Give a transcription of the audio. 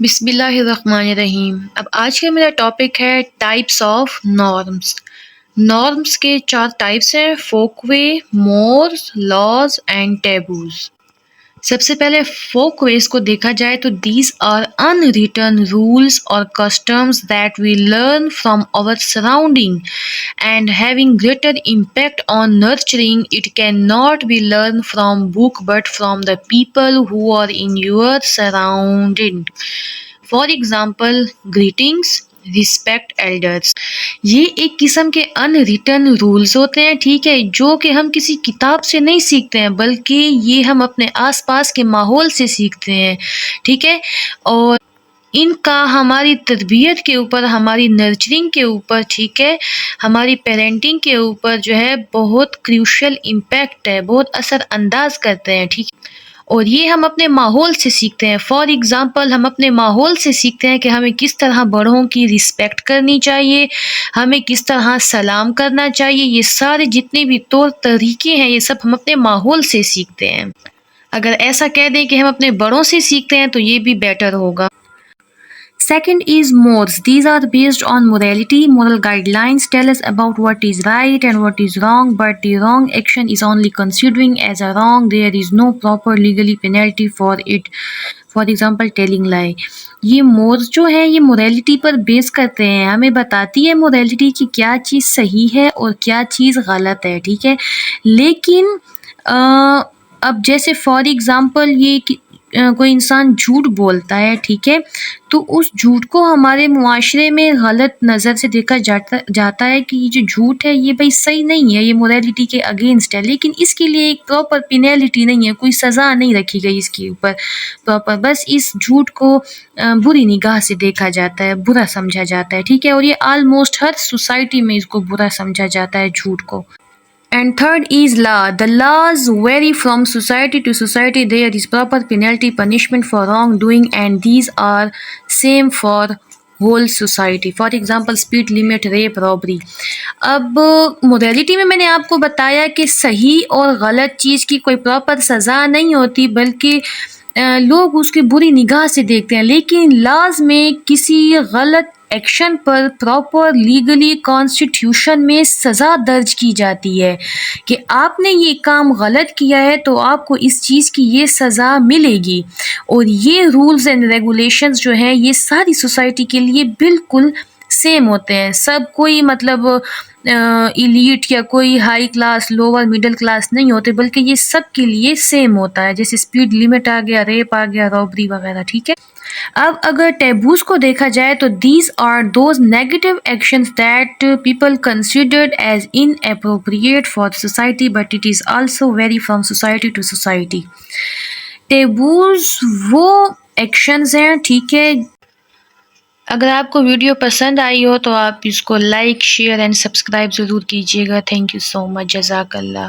بسم اللہ الرحمن الرحیم۔ اب آج کا میرا ٹاپک ہے ٹائپس آف نارمس۔ نارمس کے 4 ٹائپس ہیں: folkway, mores, laws and taboos. سب سے پہلے فوک ویز کو دیکھا جائے تو these are unwritten rules اور customs that we learn from our surrounding and having greater impact on nurturing. It cannot be learned from book but from the people who are in your surrounding. For example, greetings, respect elders. یہ ایک قسم کے in written rules ہوتے ہیں، ٹھیک ہے، جو کہ ہم کسی کتاب سے نہیں سیکھتے ہیں بلکہ یہ ہم اپنے آس پاس کے ماحول سے سیکھتے ہیں، ٹھیک ہے، اور ان کا ہماری تربیت کے اوپر، ہماری نرچرنگ کے اوپر، ٹھیک ہے، ہماری پیرنٹنگ کے اوپر جو ہے بہت کریوشل امپیکٹ ہے، بہت اثر انداز کرتے ہیں، ٹھیک ہے، اور یہ ہم اپنے ماحول سے سیکھتے ہیں۔ فار ایگزامپل، ہم اپنے ماحول سے سیکھتے ہیں کہ ہمیں کس طرح بڑوں کی رسپیکٹ کرنی چاہیے، ہمیں کس طرح سلام کرنا چاہیے، یہ سارے جتنے بھی طور طریقے ہیں یہ سب ہم اپنے ماحول سے سیکھتے ہیں۔ اگر ایسا کہہ دیں کہ ہم اپنے بڑوں سے سیکھتے ہیں تو یہ بھی بیٹر ہوگا۔ Second is morals. These are based on morality. Moral guidelines tell us about what is right and what is wrong, but the wrong action is only considering as a wrong. There is no proper legally penalty for it. For example, telling lie. یہ مورز جو ہے یہ morality پر بیس کرتے ہیں، ہمیں بتاتی ہے morality کی کیا چیز صحیح ہے اور کیا چیز غلط ہے، ٹھیک ہے، لیکن اب جیسے فار ایگزامپل یہ کوئی انسان جھوٹ بولتا ہے، ٹھیک ہے، تو اس جھوٹ کو ہمارے معاشرے میں غلط نظر سے دیکھا جاتا ہے کہ یہ جو جھوٹ ہے یہ بھائی صحیح نہیں ہے، یہ موریلٹی کے اگینسٹ ہے، لیکن اس کے لیے ایک پراپر پینلٹی نہیں ہے، کوئی سزا نہیں رکھی گئی اس کے اوپر پراپر، بس اس جھوٹ کو بری نگاہ سے دیکھا جاتا ہے، برا سمجھا جاتا ہے، ٹھیک ہے، اور یہ آلموسٹ ہر سوسائٹی میں اس کو برا سمجھا جاتا ہے جھوٹ کو۔ And third is law. The laws vary from society to society. There is proper penalty, punishment for wrongdoing, and these are same for whole society. For example, speed limit, rape, robbery. اب morality میں نے آپ کو بتایا کہ صحیح اور غلط چیز کی کوئی پراپر سزا نہیں ہوتی بلکہ لوگ اس کے بری نگاہ سے دیکھتے ہیں، لیکن لاز میں کسی غلط ایکشن پر پراپر لیگلی کانسٹیٹیوشن میں سزا درج کی جاتی ہے کہ آپ نے یہ کام غلط کیا ہے تو آپ کو اس چیز کی یہ سزا ملے گی، اور یہ رولز اینڈ ریگولیشنز جو ہیں یہ ساری سوسائٹی کے لیے بالکل سیم ہوتے ہیں، سب کوئی مطلب ایلیٹ یا کوئی high class lower middle class نہیں ہوتے بلکہ یہ سب کے لیے سیم ہوتا ہے، جیسے اسپیڈ لمٹ آ گیا، ریپ آ گیا، رابری وغیرہ، ٹھیک ہے۔ اب اگر ٹیبوز کو دیکھا جائے تو these are those negative actions that people considered as inappropriate for society but it is also very from society to society. Taboos وہ ایکشنز ہیں، ٹھیک ہے، اگر آپ کو ویڈیو پسند آئی ہو تو آپ اس کو لائک، شیئر اینڈ سبسکرائب ضرور کیجیے گا۔ تھینک یو سو مچ، جزاک اللہ۔